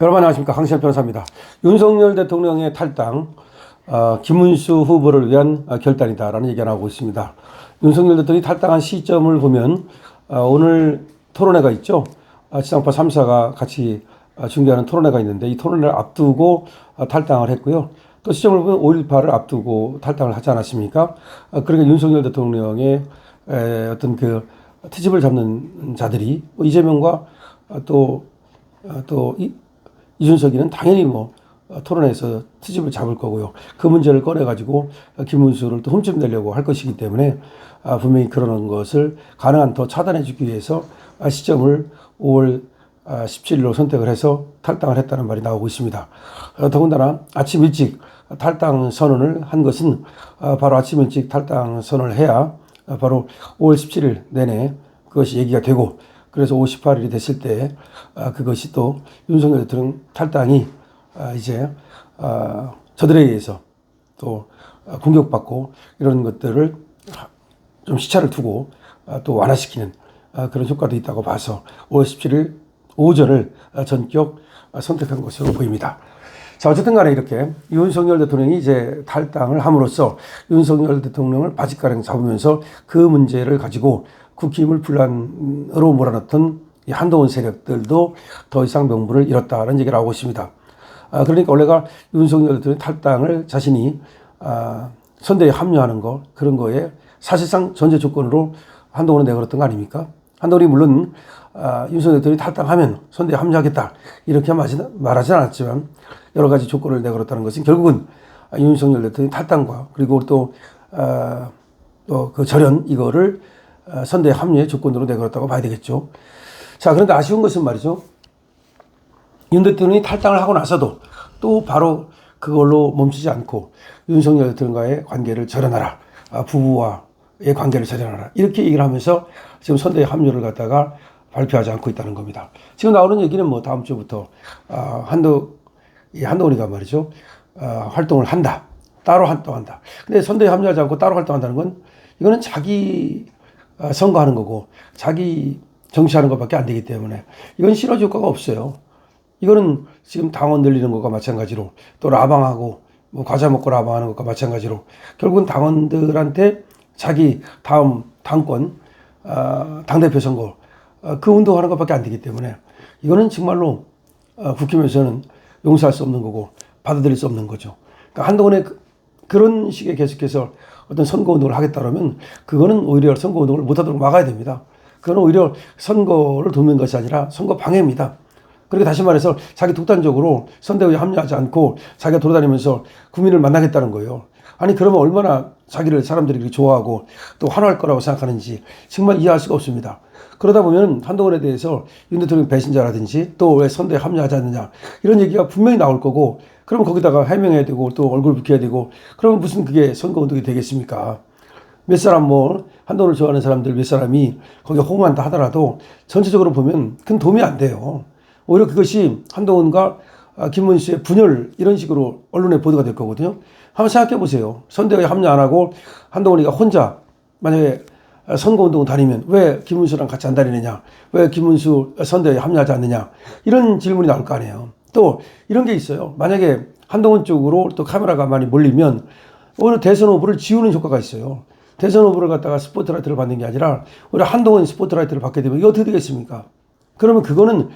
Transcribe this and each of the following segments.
여러분 안녕하십니까. 강시현 변호사입니다. 윤석열 대통령의 탈당, 김문수 후보를 위한 결단이다라는 얘기가 나오고 있습니다. 윤석열 대통령이 탈당한 시점을 보면 오늘 토론회가 있죠. 지상파 3사가 같이 중계하는 토론회가 있는데 이 토론회를 앞두고 탈당을 했고요. 또 시점을 보면 5.18을 앞두고 탈당을 하지 않았습니까? 그러니까 윤석열 대통령의 어떤 그 트집을 잡는 자들이 이재명과 또 이준석이는 당연히 토론에서 트집을 잡을 거고요. 그 문제를 꺼내가지고 김문수를 또 흠집내려고 할 것이기 때문에 분명히 그러는 것을 가능한 더 차단해주기 위해서 시점을 5월 17일로 선택을 해서 탈당을 했다는 말이 나오고 있습니다. 더군다나 아침 일찍 탈당 선언을 한 것은 바로 아침 일찍 탈당 선언을 해야 바로 5월 17일 내내 그것이 얘기가 되고, 그래서 58일이 됐을 때 그것이 또 윤석열 대통령 탈당이 이제 저들에 의해서 또 공격받고 이런 것들을 좀 시차를 두고 또 완화시키는 그런 효과도 있다고 봐서 5월 17일 오전을 전격 선택한 것으로 보입니다. 자, 어쨌든 간에 이렇게 윤석열 대통령이 이제 탈당을 함으로써 윤석열 대통령을 바짓가랑 잡으면서 그 문제를 가지고 국힘을 분란으로 몰아넣던 이 한동훈 세력들도 더 이상 명분을 잃었다는 얘기를 하고 있습니다. 그러니까 원래가 윤석열 대통령 탈당을 자신이 선대에 합류하는 거, 그런 거에 사실상 전제 조건으로 한동훈은 내걸었던 거 아닙니까? 한동훈이 물론 윤석열 대통령이 탈당하면 선대에 합류하겠다 이렇게 말하진 않았지만 여러 가지 조건을 내걸었다는 것은 결국은 윤석열 대통령이 탈당과 그리고 또 그 절연 이거를 선대 합류의 조건으로 내걸었다고 봐야 되겠죠. 자, 그런데 아쉬운 것은 말이죠. 윤 대통령이 탈당을 하고 나서도 또 바로 그걸로 멈추지 않고 윤석열 대통령과의 관계를 절연하라. 부부와의 관계를 절연하라. 이렇게 얘기를 하면서 지금 선대 합류를 갖다가 발표하지 않고 있다는 겁니다. 지금 나오는 얘기는 다음 주부터 한동훈이가 말이죠. 활동을 한다. 따로 활동한다. 근데 선대에 합류하지 않고 따로 활동한다는 건 이거는 자기 선거하는 거고 자기 정치하는 것밖에 안 되기 때문에 이건 시너지 효과가 없어요. 이거는 지금 당원 늘리는 것과 마찬가지로 또 라방하고 과자 먹고 라방하는 것과 마찬가지로 결국은 당원들한테 자기 다음 당권 당대표 선거 그 운동하는 것밖에 안 되기 때문에 이거는 정말로 국힘에서는 용서할 수 없는 거고 받아들일 수 없는 거죠. 그러니까 한동훈의 그런 식의 계속해서 어떤 선거운동을 하겠다 그러면 그거는 오히려 선거운동을 못하도록 막아야 됩니다. 그거는 오히려 선거를 돕는 것이 아니라 선거 방해입니다. 그렇게 다시 말해서 자기 독단적으로 선대위에 합류하지 않고 자기가 돌아다니면서 국민을 만나겠다는 거예요. 아니 그러면 얼마나 자기를 사람들이 그렇게 좋아하고 또 환호할 거라고 생각하는지 정말 이해할 수가 없습니다. 그러다 보면 한동훈에 대해서 윤 대통령 배신자라든지 또 왜 선대에 합류하지 않느냐 이런 얘기가 분명히 나올 거고, 그러면 거기다가 해명해야 되고 또 얼굴 붉혀야 되고 그러면 무슨 그게 선거운동이 되겠습니까? 몇 사람 한동훈을 좋아하는 사람들 몇 사람이 거기에 호응한다 하더라도 전체적으로 보면 큰 도움이 안 돼요. 오히려 그것이 한동훈과 김문수의 분열 이런 식으로 언론에 보도가 될 거거든요. 한번 생각해 보세요. 선대위에 합류 안 하고 한동훈이가 혼자 만약에 선거운동 다니면 왜 김문수랑 같이 안 다니느냐, 왜 김문수 선대위에 합류하지 않느냐 이런 질문이 나올 거 아니에요. 또 이런 게 있어요. 만약에 한동훈 쪽으로 또 카메라가 많이 몰리면 오히려 대선 후보를 지우는 효과가 있어요. 대선 후보를 갖다가 스포트라이트를 받는 게 아니라 오히려 한동훈 스포트라이트를 받게 되면 이게 어떻게 되겠습니까? 그러면 그거는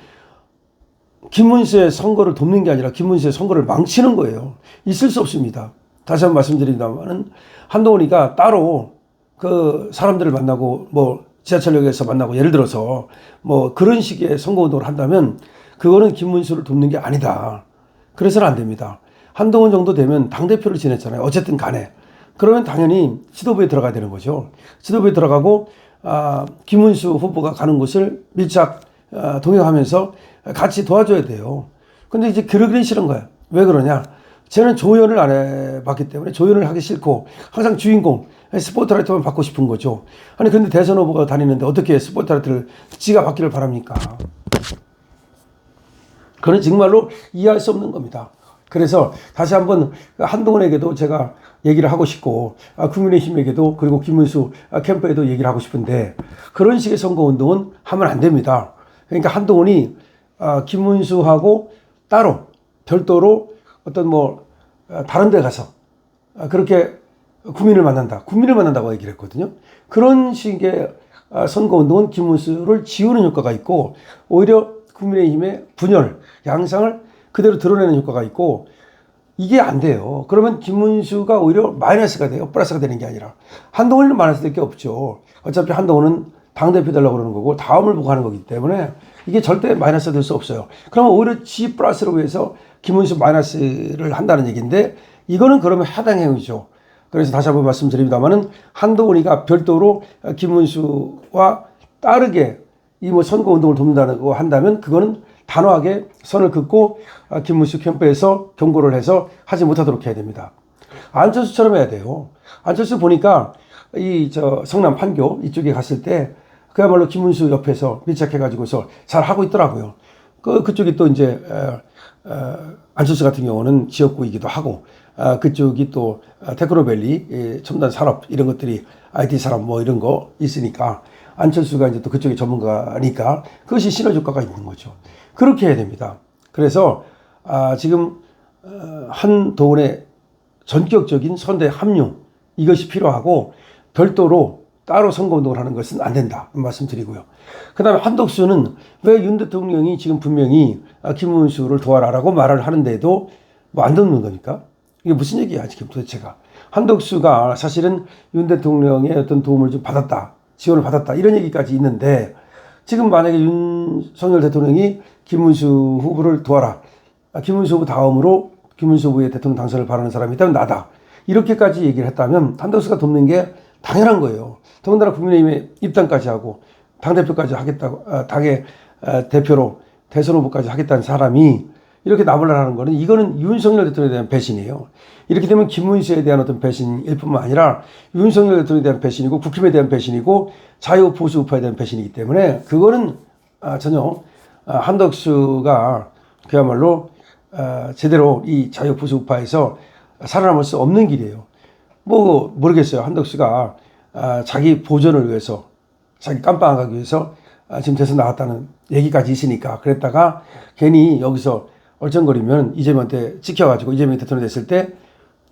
김문수의 선거를 돕는 게 아니라 김문수의 선거를 망치는 거예요. 있을 수 없습니다. 다시 한번 말씀드린다면은 한동훈이가 따로 그 사람들을 만나고 지하철역에서 만나고 예를 들어서 그런 식의 선거운동을 한다면 그거는 김문수를 돕는 게 아니다. 그래서는 안 됩니다. 한동훈 정도 되면 당대표를 지냈잖아요. 어쨌든 간에. 그러면 당연히 지도부에 들어가야 되는 거죠. 지도부에 들어가고 김문수 후보가 가는 곳을 밀착 동행하면서 같이 도와줘야 돼요. 근데 이제 그러기는 싫은 거야. 왜 그러냐? 쟤는 조연을 안 해봤기 때문에 조연을 하기 싫고 항상 주인공 스포트라이트만 받고 싶은 거죠. 아니 근데 대선 후보가 다니는데 어떻게 스포트라이트를 지가 받기를 바랍니까? 그건 정말로 이해할 수 없는 겁니다. 그래서 다시 한번 한동훈에게도 제가 얘기를 하고 싶고 국민의힘에게도 그리고 김문수 캠프에도 얘기를 하고 싶은데 그런 식의 선거운동은 하면 안 됩니다. 그러니까 한동훈이 김문수하고 따로 별도로 어떤 뭐 다른 데 가서 그렇게 국민을 만난다고 얘기를 했거든요. 그런 식의 선거운동은 김문수를 지우는 효과가 있고 오히려 국민의힘의 분열, 양상을 그대로 드러내는 효과가 있고 이게 안 돼요. 그러면 김문수가 오히려 마이너스가 돼요. 플러스가 되는 게 아니라. 한동훈은 마이너스 될 게 없죠. 어차피 한동훈은 당대표 되려고 그러는 거고 다음을 보고 하는 거기 때문에 이게 절대 마이너스가 될 수 없어요. 그러면 오히려 지 플러스로 해서 김문수 마이너스를 한다는 얘기인데 이거는 그러면 해당 행위죠. 그래서 다시 한번 말씀드립니다만은 한동훈이가 별도로 김문수와 따르게 이 뭐 선거 운동을 돕는다고 한다면 그거는 단호하게 선을 긋고 김문수 캠프에서 경고를 해서 하지 못하도록 해야 됩니다. 안철수처럼 해야 돼요. 안철수 보니까 성남 판교 이쪽에 갔을 때 그야말로 김문수 옆에서 밀착해가지고서 잘 하고 있더라고요. 그쪽이 또 이제 안철수 같은 경우는 지역구이기도 하고 그쪽이 또 테크노밸리 첨단 산업 이런 것들이 IT 산업 뭐 이런 거 있으니까 안철수가 이제 또 그쪽의 전문가니까 그것이 시너지 효과가 있는 거죠. 그렇게 해야 됩니다. 그래서 지금 한동훈의 전격적인 선대 합류 이것이 필요하고 별도로 따로 선거운동을 하는 것은 안 된다 말씀드리고요. 그 다음에 한덕수는 왜 윤 대통령이 지금 분명히 김문수를 도와라라고 말을 하는데도 뭐 안 듣는 겁니까? 이게 무슨 얘기야 지금 도대체가. 한덕수가 사실은 윤 대통령의 어떤 도움을 좀 받았다, 지원을 받았다 이런 얘기까지 있는데 지금 만약에 윤석열 대통령이 김문수 후보를 도와라, 김문수 후보 다음으로 김문수 후보의 대통령 당선을 바라는 사람이 있다면 나다, 이렇게까지 얘기를 했다면 한덕수가 돕는 게 당연한 거예요. 더군다나 국민의힘에 입당까지 하고 당대표까지 하겠다고, 당의 대표로 대선 후보까지 하겠다는 사람이 이렇게 나불나를 하는 거는 이거는 윤석열 대통령에 대한 배신이에요. 이렇게 되면 김문수에 대한 어떤 배신일 뿐만 아니라 윤석열 대통령에 대한 배신이고 국힘에 대한 배신이고 자유보수 우파에 대한 배신이기 때문에 그거는 전혀 한덕수가 그야말로 제대로 이 자유보수 우파에서 살아남을 수 없는 길이에요. 뭐 모르겠어요. 한덕수가 자기 보존을 위해서, 자기 깜빵 안 가기 위해서 지금 대선 나왔다는 얘기까지 있으니까 그랬다가 괜히 여기서 얼쩡거리면 이재명한테 찍혀가지고 이재명이 대통령 됐을 때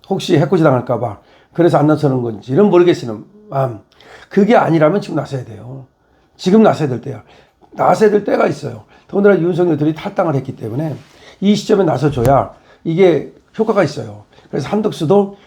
혹시 해코지 당할까봐 그래서 안 나서는 건지는 모르겠으나 그게 아니라면 지금 나서야 돼요. 지금 나서야 될 때야. 나서야 될 때가 있어요. 더군다나 윤석열들이 탈당을 했기 때문에 이 시점에 나서줘야 이게 효과가 있어요. 그래서 한덕수도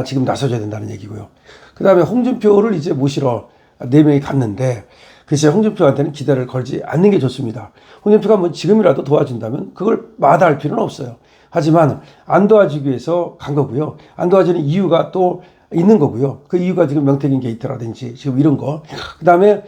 지금 나서줘야 된다는 얘기고요. 그 다음에 홍준표를 이제 모시러 4명이 갔는데 글쎄 홍준표한테는 기대를 걸지 않는 게 좋습니다. 홍준표가 뭐 지금이라도 도와준다면 그걸 마다할 필요는 없어요. 하지만 안 도와주기 위해서 간 거고요. 안 도와주는 이유가 또 있는 거고요. 그 이유가 지금 명태균 게이트라든지 지금 이런 거. 그 다음에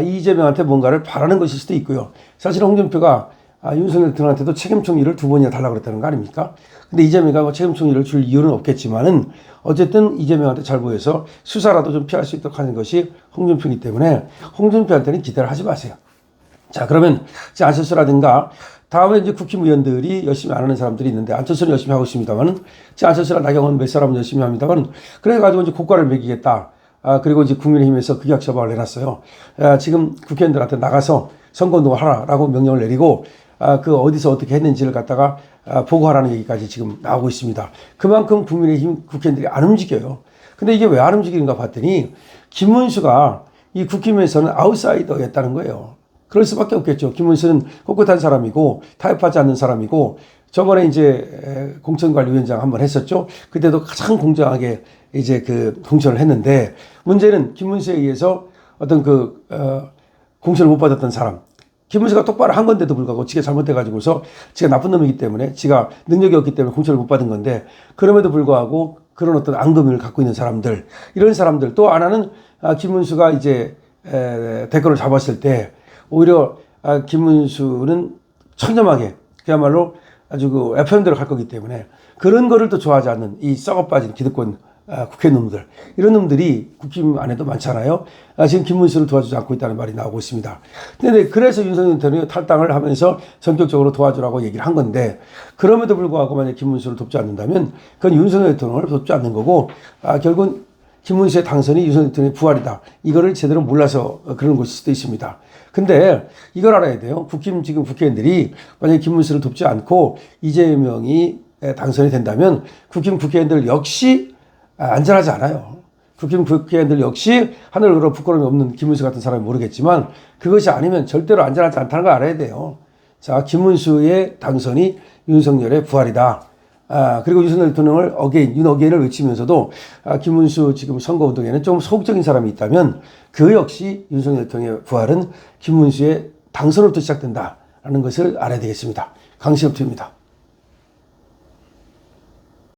이재명한테 뭔가를 바라는 것일 수도 있고요. 사실 홍준표가 윤석열 대통령한테도 책임 총리를 2번이나 달라고 그랬다는 거 아닙니까? 근데 이재명이 뭐 책임 총리를 줄 이유는 없겠지만은 어쨌든 이재명한테 잘 보여서 수사라도 좀 피할 수 있도록 하는 것이 홍준표이기 때문에 홍준표한테는 기대를 하지 마세요. 자, 그러면 이제 안철수라든가 다음에 이제 국힘 의원들이 열심히 안 하는 사람들이 있는데 안철수는 열심히 하고 있습니다만은 안철수랑 나경원 몇 사람은 열심히 합니다만 그래가지고 이제 고가를 매기겠다. 그리고 이제 국민의힘에서 극약 처방을 내놨어요. 지금 국회의원들한테 나가서 선거운동을 하라라고 명령을 내리고 그 어디서 어떻게 했는지를 갖다가 보고하라는 얘기까지 지금 나오고 있습니다. 그만큼 국민의힘 국회의원들이 안 움직여요. 근데 이게 왜 안 움직이는가 봤더니 김문수가 이 국힘에서는 아웃사이더였다는 거예요. 그럴 수밖에 없겠죠. 김문수는 꼿꼿한 사람이고 타협하지 않는 사람이고 저번에 이제 공천관리위원장 한번 했었죠. 그때도 가장 공정하게 이제 그 공천을 했는데 문제는 김문수에 의해서 어떤 공천을 못 받았던 사람. 김문수가 똑바로 한 건데도 불구하고 지가 잘못해가지고서 지가 나쁜 놈이기 때문에 지가 능력이 없기 때문에 공천을 못 받은 건데 그럼에도 불구하고 그런 어떤 앙금을 갖고 있는 사람들, 이런 사람들 또 하나는 김문수가 이제 대권을 잡았을 때 오히려 김문수는 청렴하게 그야말로 아주 그 FM대로 갈 거기 때문에 그런 거를 또 좋아하지 않는 이 썩어 빠진 기득권 국회의원들, 이런 놈들이 국힘 안에도 많잖아요. 지금 김문수를 도와주지 않고 있다는 말이 나오고 있습니다. 근데 그래서 윤석열 대통령이 탈당을 하면서 전격적으로 도와주라고 얘기를 한 건데 그럼에도 불구하고 만약 김문수를 돕지 않는다면 그건 윤석열 대통령을 돕지 않는 거고 결국은 김문수의 당선이 윤석열 대통령의 부활이다. 이거를 제대로 몰라서 그런 것일 수도 있습니다. 근데 이걸 알아야 돼요. 지금 국회의원들이 만약에 김문수를 돕지 않고 이재명이 당선이 된다면 국회의원들 역시 안전하지 않아요. 국회의원들 역시 하늘 으로 부끄러움이 없는 김문수 같은 사람이 모르겠지만 그것이 아니면 절대로 안전하지 않다는 걸 알아야 돼요. 자, 김문수의 당선이 윤석열의 부활이다. 그리고 윤석열 대통령을 윤어게인을 외치면서도 김문수 지금 선거운동에는 좀 소극적인 사람이 있다면 그 역시 윤석열 대통령의 부활은 김문수의 당선으로부터 시작된다라는 것을 알아야 되겠습니다. 강신업 투입니다.